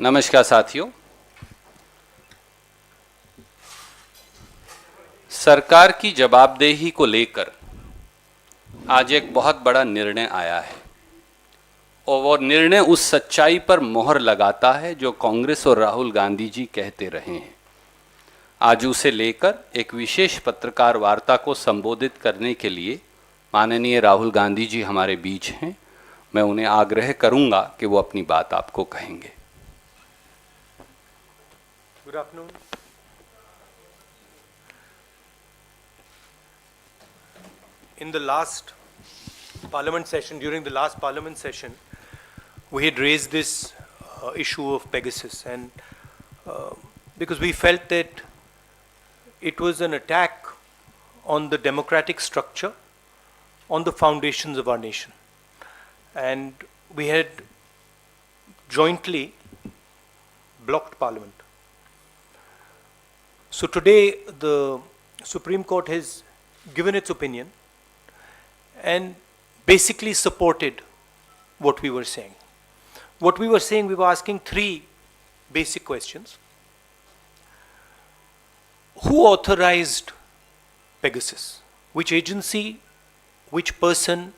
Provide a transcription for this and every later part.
नमस्कार साथियों, सरकार की जवाबदेही को लेकर आज एक बहुत बड़ा निर्णय आया है और वो निर्णय उस सच्चाई पर मोहर लगाता है जो कांग्रेस और राहुल गांधी जी कहते रहे हैं। आज उसे लेकर एक विशेष पत्रकार वार्ता को संबोधित करने के लिए माननीय राहुल गांधी जी हमारे बीच हैं। मैं उन्हें आग्रह करूंगा कि वो अपनी बात आपको कहेंगे। Good afternoon. In the last parliament session, during the last parliament session, we had raised this issue of Pegasus, and because we felt that it was an attack on the democratic structure, on the foundations of our nation. And we had jointly blocked parliament. So today the Supreme Court has given its opinion and basically supported what we were saying. What we were saying, we were asking three basic questions. Who authorized Pegasus? Which agency, which person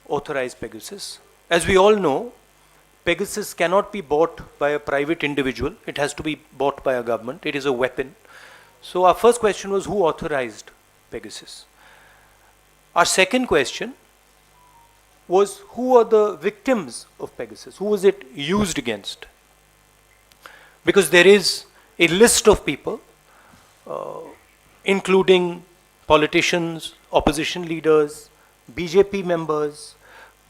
authorized Pegasus? As we all know, Pegasus cannot be bought by a private individual. It has to be bought by a government. It is a weapon. So our first question was, who authorized Pegasus? Our second question was, who are the victims of Pegasus? Who was it used against? Because there is a list of people, including politicians, opposition leaders, BJP members,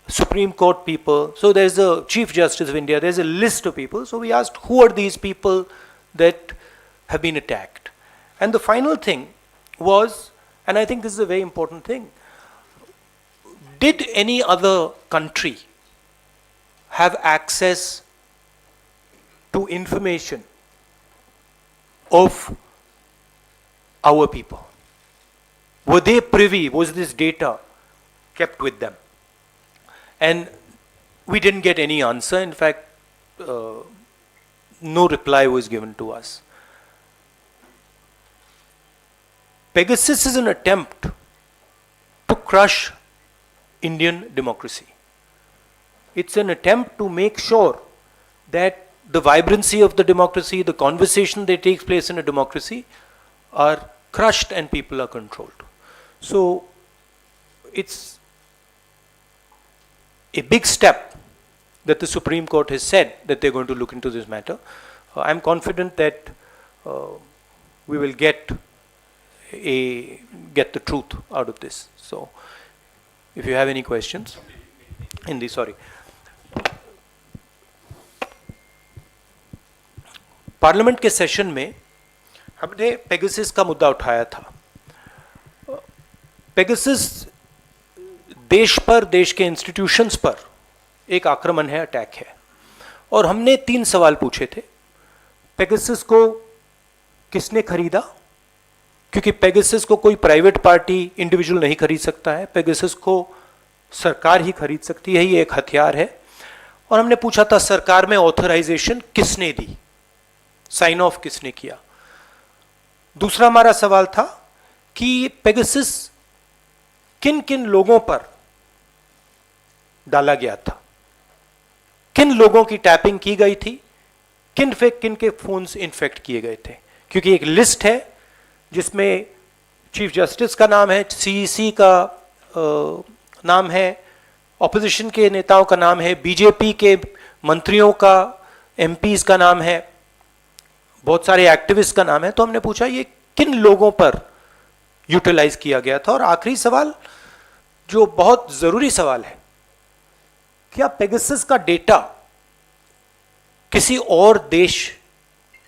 Supreme Court people. So there's a Chief Justice of India, there's a list of people. So we asked, who are these people that have been attacked? And the final thing was, and I think this is a very important thing, did any other country have access to information of our people? Were they privy? Was this data kept with them? And we didn't get any answer. In fact, no reply was given to us. Pegasus is an attempt to crush Indian democracy. It's an attempt to make sure that the vibrancy of the democracy, the conversation that takes place in a democracy are crushed and people are controlled. So it's a big step that the Supreme Court has said that they're going to look into this matter. I'm confident that we will get the truth out of this. So if you have any questions, Hindi, sorry. Parliament के session में हमने Pegasus का मुद्दा उठाया था। Pegasus देश पर, देश के इंस्टीट्यूशंस पर एक आक्रमण है, अटैक है। और हमने 3 सवाल पूछे थे। पेगासस को किसने खरीदा? क्योंकि पेगासस को कोई प्राइवेट पार्टी, इंडिविजुअल नहीं खरीद सकता है। पेगासस को सरकार ही खरीद सकती है, ये एक हथियार है। और हमने पूछा था, सरकार में ऑथराइजेशन किसने दी, साइन ऑफ किसने किया? दूसरा हमारा सवाल था कि पेगासस किन किन लोगों पर डाला गया था, किन लोगों की टैपिंग की गई थी, किन के फोन्स इन्फेक्ट किए गए थे। क्योंकि एक लिस्ट है जिसमें चीफ जस्टिस का नाम है, सीईसी का नाम है, ऑपोजिशन के नेताओं का नाम है, बीजेपी के मंत्रियों का, एमपीज का नाम है, बहुत सारे एक्टिविस्ट का नाम है। तो हमने पूछा ये किन लोगों पर यूटिलाइज किया गया था। और आखिरी सवाल, जो बहुत जरूरी सवाल है, क्या पेगासस का डेटा किसी और देश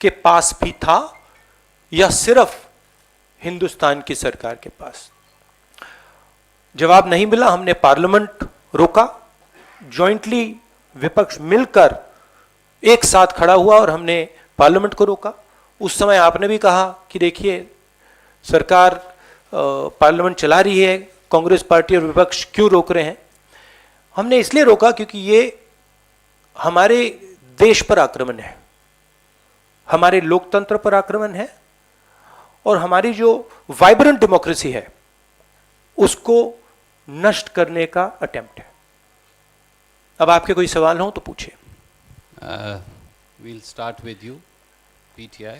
के पास भी था या सिर्फ हिंदुस्तान की सरकार के पास? जवाब नहीं मिला। हमने पार्लियामेंट रोका, जॉइंटली विपक्ष मिलकर एक साथ खड़ा हुआ और हमने पार्लियामेंट को रोका। उस समय आपने भी कहा कि देखिए सरकार पार्लियामेंट चला रही है, कांग्रेस पार्टी और विपक्ष क्यों रोक रहे हैं? हमने इसलिए रोका क्योंकि ये हमारे देश पर आक्रमण है, हमारे लोकतंत्र पर आक्रमण है और हमारी जो वाइब्रेंट डेमोक्रेसी है उसको नष्ट करने का अटेम्प्ट है। अब आपके कोई सवाल हो तो पूछिए। We'll start with you, PTI.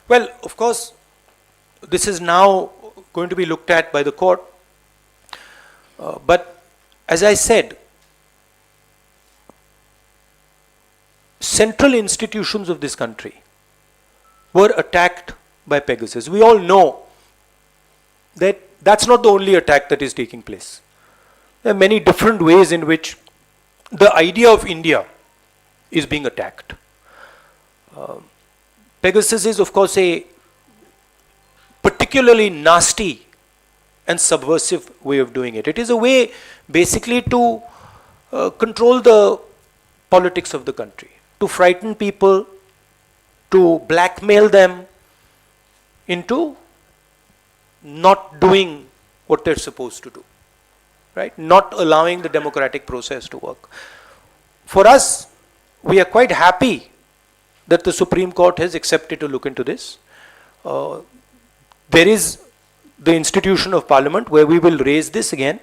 Well, of course, this is now going to be looked at by the court. But as I said, central institutions of this country were attacked by Pegasus. We all know that that's not the only attack that is taking place. There are many different ways in which the idea of India is being attacked. Pegasus is, of course, a particularly nasty and subversive way of doing it. It is a way basically to control the politics of the country, to frighten people, to blackmail them into not doing what they're supposed to do, right? Not allowing the democratic process to work. For us, we are quite happy that the Supreme Court has accepted to look into this. There is the institution of Parliament where we will raise this again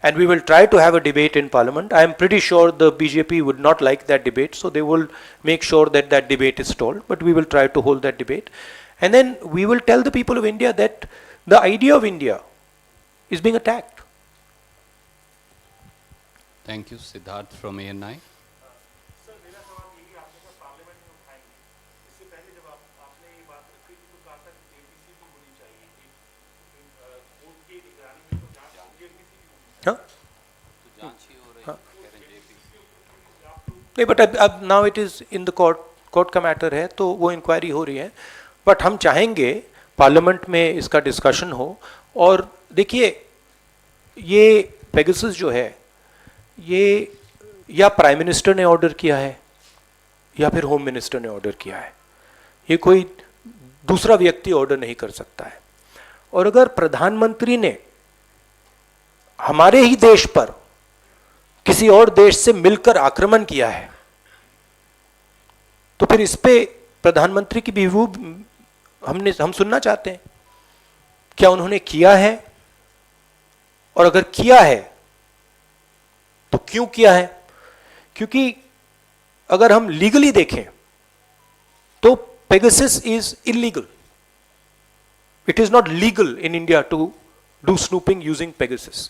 and we will try to have a debate in Parliament. I am pretty sure the BJP would not like that debate, so they will make sure that that debate is stalled, but we will try to hold that debate. And then we will tell the people of India that the idea of India is being attacked. Thank you, Siddharth from ANI. नहीं, but अब now it is in the court का matter है तो वो inquiry हो रही है, but हम चाहेंगे पार्लियामेंट में इसका डिस्कशन हो। और देखिए, ये पेगासस जो है ये या प्राइम मिनिस्टर ने ऑर्डर किया है या फिर होम मिनिस्टर ने ऑर्डर किया है, ये कोई दूसरा व्यक्ति ऑर्डर नहीं कर सकता है। और अगर प्रधानमंत्री ने हमारे ही देश पर किसी और देश से मिलकर आक्रमण किया है तो फिर इस पे प्रधानमंत्री की व्यू हम सुनना चाहते हैं, क्या उन्होंने किया है, और अगर किया है तो क्यों किया है? क्योंकि अगर हम लीगली देखें तो Pegasus is illegal. It is not legal in India to do snooping using Pegasus.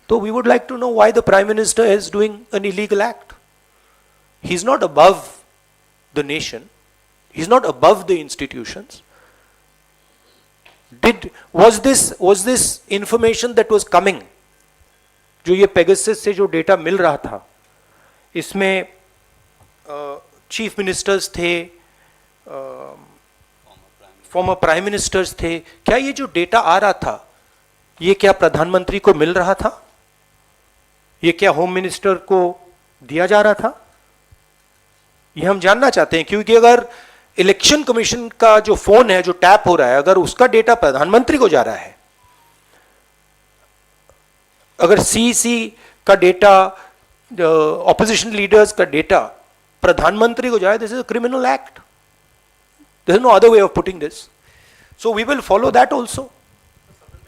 So we would like to know why the Prime Minister is doing an illegal act. He's not above the nation. He's not above the institutions. Was this information that was coming, जो ये Pegasus से जो data मिल रहा था, इसमें chief ministers थे, former prime ministers थे, क्या ये जो डेटा आ रहा था ये क्या प्रधानमंत्री को मिल रहा था? ये क्या होम मिनिस्टर को दिया जा रहा था? ये हम जानना चाहते हैं, क्योंकि अगर इलेक्शन कमीशन का जो फोन है, जो टैप हो रहा है, अगर उसका डेटा प्रधानमंत्री को जा रहा है, अगर सीसी का डेटा, ऑपोजिशन लीडर्स का डेटा प्रधानमंत्री को जाए, this is a criminal act. There is no other way of putting this. So we will follow that also.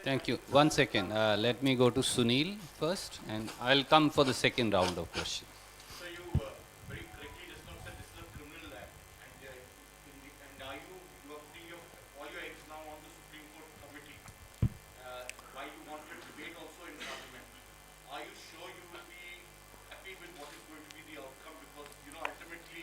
Thank you. One second. Let me go to Sunil first, and I'll come for the second round of questions. So you very correctly just now said this is a criminal act, and are you are putting all your eggs now on the Supreme Court committee? Why you want a debate also in Parliament? Are you sure you will be happy with what is going to be the outcome? Because ultimately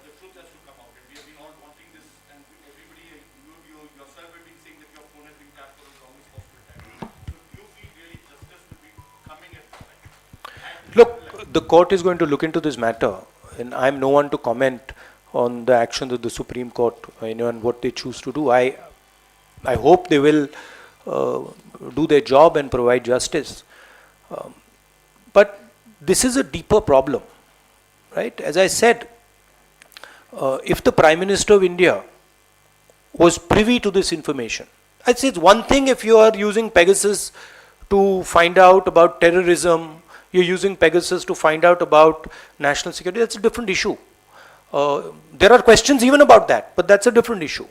the truth has to come out, and we have been all wanting this, and everybody, you yourself have been saying that your phone has been tapped for as long as possible time. So do you feel really justice will be coming at this time? Look, the court is going to look into this matter, and I am no one to comment on the actions of the Supreme Court, and what they choose to do. I hope they will do their job and provide justice. But this is a deeper problem, right? As I said, if the Prime Minister of India was privy to this information, I'd say it's one thing if you are using Pegasus to find out about terrorism, you're using Pegasus to find out about national security, that's a different issue. There are questions even about that, but that's a different issue.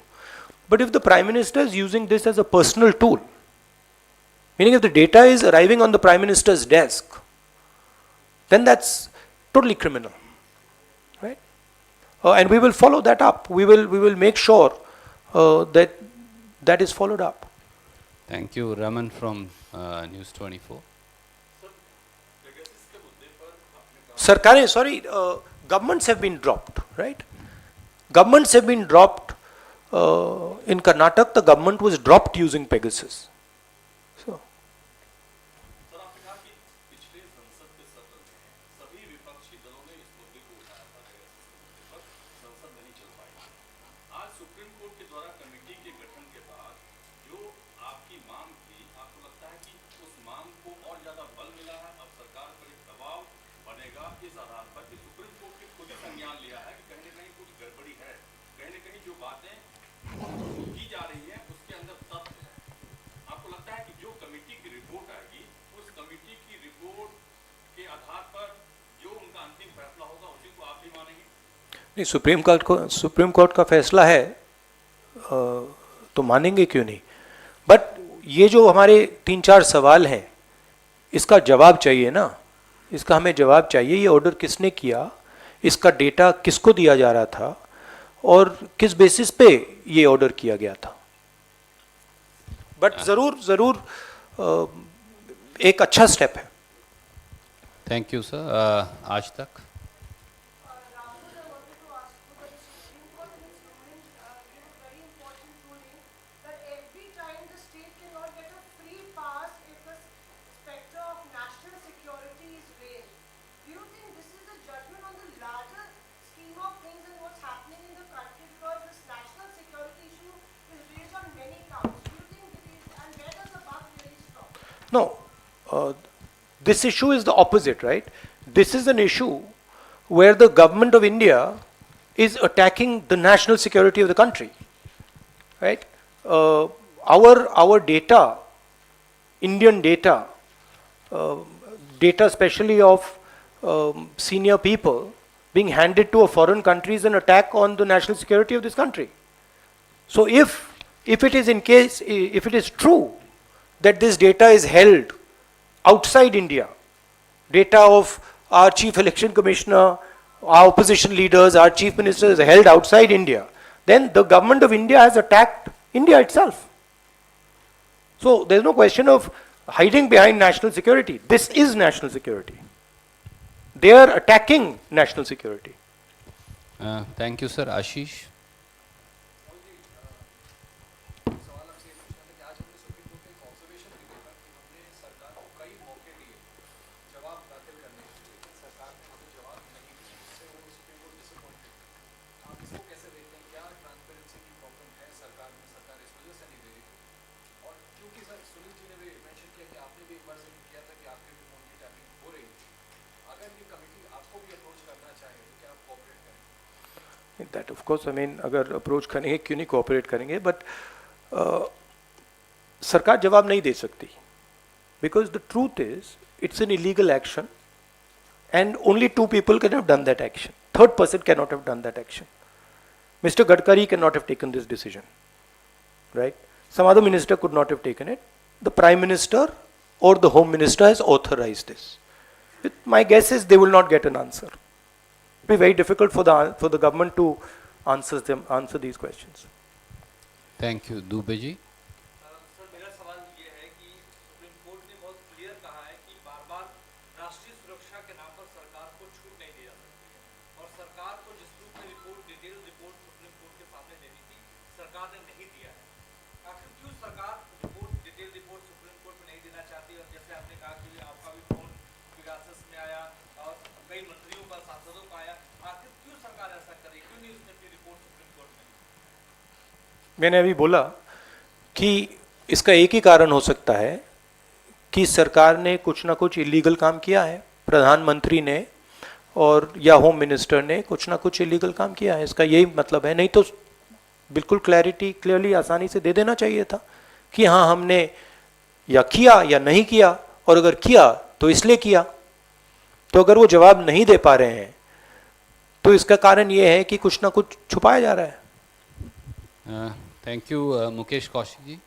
But if the Prime Minister is using this as a personal tool, meaning if the data is arriving on the Prime Minister's desk, then that's totally criminal, right? And we will follow that up. We will make sure that that is followed up. Thank you, Raman from News 24. Sarkarein, sorry, governments have been dropped, right? Governments have been dropped. In Karnataka, the government was dropped using Pegasus. So, sir आपने कहा कि पिछले संसद के सत्र में सभी विपक्षी दलों ने इस मुद्दे को उठाया था पर संसद नहीं चल पाई। आज सुप्रीम कोर्ट के द्वारा कमेटी के गठन के बाद जो आपकी मांग थी, आपको लगता है कि उस मांग को और ज्यादा बल मिला है? अब सरकार पर एक दबाव बनेगा इस आधार पर कि सुप्रीम कोर्ट ने खुद ही संज्ञान लिया है कि कहीं न कहीं कुछ गड़बड़ी है, कहीं न कहीं जो बातें की जा रही है उसके अंदर तथ्य है। आपको लगता है कि जो कमेटी की रिपोर्ट आएगी उस कमेटी की रिपोर्ट के आधार पर जो उनका अंतिम फैसला होगा उसी को आप भी मानेंगे? नहीं, सुप्रीम कोर्ट का फैसला है तो मानेंगे क्यों नहीं। बट ये जो हमारे 3-4 सवाल हैं, इसका जवाब चाहिए ना, इसका हमें जवाब चाहिए। ये ऑर्डर किसने किया, इसका डेटा किसको दिया जा रहा था और किस बेसिस पे ये ऑर्डर किया गया था। बट जरूर एक अच्छा स्टेप है। Thank you sir. आज तक Rahul, I wanted to ask you that the Supreme Court in its ruling gave a very important ruling that every time the state cannot get a free pass if the specter of national security is raised. Do you think this is a judgment on the larger scheme of things and what's happening in the country, because this national security issue is raised on many counts? Do you think it is, and where does the buck really stop? No, this issue is the opposite, right? This is an issue where the government of India is attacking the national security of the country, right? Our data, Indian data, data especially of senior people being handed to a foreign country is an attack on the national security of this country. So if it is if it is true that this data is held outside India, data of our chief election commissioner, our opposition leaders, our chief minister is held outside India, then the government of India has attacked India itself. So there's no question of hiding behind national security. This is national security. They are attacking national security. Thank you sir. Ashish. सवाल आपसे ये पूछना था कि आज हमने supreme court में एक ऑब्जर्वेशन भी देखा कि हमने सरकार को कई मौके दिए जवाब दाखिल करने के लिए, लेकिन सरकार ने हमें जवाब नहीं दिया, जिससे वो सुप्रीम कोर्ट डिसअपॉइंटेड। आप इसको कैसे देखते हैं? क्या ट्रांसपेरेंसी की प्रॉब्लम है सरकार में? सरकार इस वजह से नहीं दे रही थी। और क्योंकि सर सुनील जी ने भी मेंशन किया कि आपने भी एक बार जिक्र किया था कि आपके भी फोन की टैपिंग हो रही थी, अगर ये कमेटी आपको भी अप्रोच करना चाहे तो क्या आप कोऑपरेट करें? That of course, I mean, अगर अप्रोच करेंगे क्यों नहीं कोऑपरेट करेंगे, बट सरकार जवाब नहीं दे सकती, because the truth is it's an illegal action and only 2 people can have done that action. Third person cannot have done that action. Mr. Gadkari cannot have taken this decision, right? Some other minister could not have taken it. The Prime Minister or the Home Minister has authorized this. My guess is they will not get an answer. It will be very difficult for the government to answer these questions. Thank you. Dubey ji. Sir मेरा सवाल ये है कि supreme court ने बहुत clear कहा है कि बार-बार राष्ट्रीय सुरक्षा के नाम पर सरकार को छूट नहीं दी जा सकती है, और सरकार को जिस रूप में report, detail report supreme court के सामने देनी थी, सरकार ने नहीं दिया है। आखिर क्यों सरकार report, detail report supreme court में नहीं देना चाहती? और जैसे आपने कहा कि आपका भी फोन पेगासस में आया और कई मंत्रियों का, सांसदों का आया, आखिर क्यों सरकार ऐसा करे? क्यों नहीं उसने अपनी रिपोर्ट सुप्रीम कोर्ट में? मैंने अभी बोला कि इसका एक ही कारण हो सकता है कि सरकार ने कुछ ना कुछ इलीगल काम किया है। प्रधानमंत्री ने और या होम मिनिस्टर ने कुछ ना कुछ इलीगल काम किया है, इसका यही मतलब है। नहीं तो बिल्कुल क्लियरली आसानी से दे देना चाहिए था कि हाँ हमने या किया या नहीं किया, और अगर किया तो इसलिए किया। तो अगर वो जवाब नहीं दे पा रहे हैं तो इसका कारण ये है कि कुछ ना कुछ छुपाया जा रहा है। Thank you Mukesh Kaushik ji.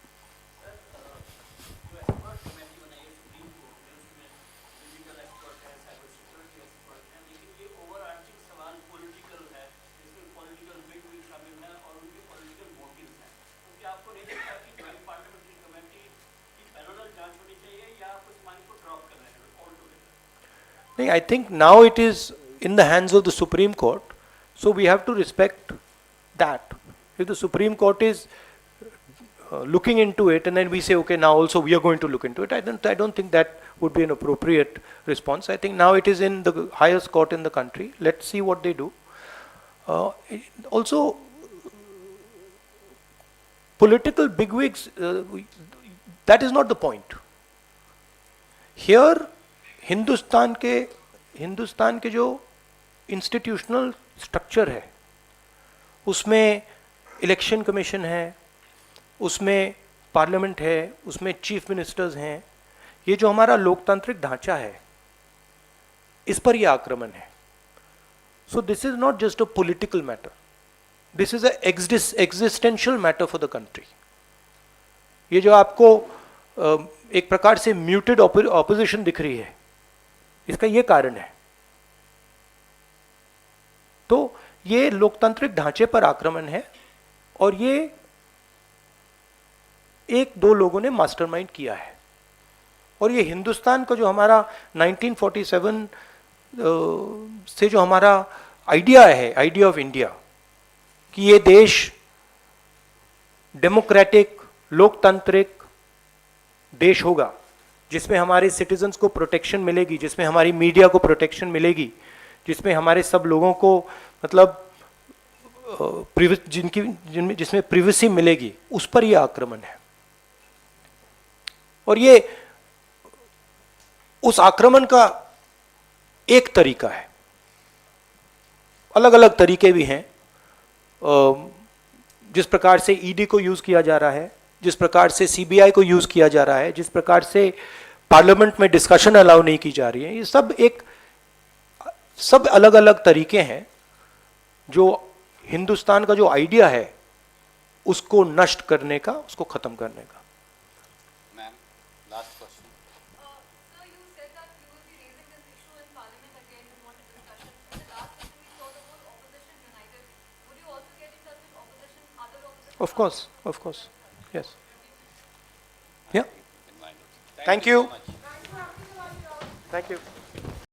नहीं, I think now it is in the hands of the Supreme Court, so we have to respect that. If the Supreme Court is looking into it and then we say okay now also we are going to look into it, I don't think that would be an appropriate response. I think now it is in the highest court in the country. Let's see what they do. Also political bigwigs, that is not the point here. Hindustan के जो institutional structure है उसमें election commission है, उसमें parliament है, उसमें chief ministers हैं। ये जो हमारा लोकतांत्रिक ढांचा है इस पर यह आक्रमण है। So this is not just a political matter, this is a existential matter for the country. ये जो आपको एक प्रकार से म्यूटेड ऑपोजिशन दिख रही है, इसका ये कारण है। तो ये लोकतांत्रिक ढांचे पर आक्रमण है और ये एक दो लोगों ने मास्टरमाइंड किया है। और ये हिंदुस्तान का जो हमारा 1947 से जो हमारा आइडिया है, आइडिया ऑफ इंडिया, कि ये देश डेमोक्रेटिक लोकतांत्रिक देश होगा जिसमें हमारे सिटीजन्स को प्रोटेक्शन मिलेगी, जिसमें हमारी मीडिया को प्रोटेक्शन मिलेगी, जिसमें हमारे सब लोगों को मतलब जिसमें प्रिवेसी मिलेगी, उस पर यह आक्रमण है। और ये उस आक्रमण का एक तरीका है, अलग अलग तरीके भी हैं। जिस प्रकार से ईडी को यूज किया जा रहा है, जिस प्रकार से सीबीआई को यूज किया जा रहा है, जिस प्रकार से पार्लियामेंट में डिस्कशन अलाउ नहीं की जा रही है, ये सब अलग अलग तरीके हैं जो हिंदुस्तान का जो आइडिया है उसको नष्ट करने का, उसको खत्म करने का। Ma'am last question. Sir, you said that you will be raising this issue in Parliament again. You want a discussion. In the last session, we saw the whole opposition united. Would you also get in touch with opposition, other opposition? Of course, yes. Yeah. Thank you. So much. Thank you.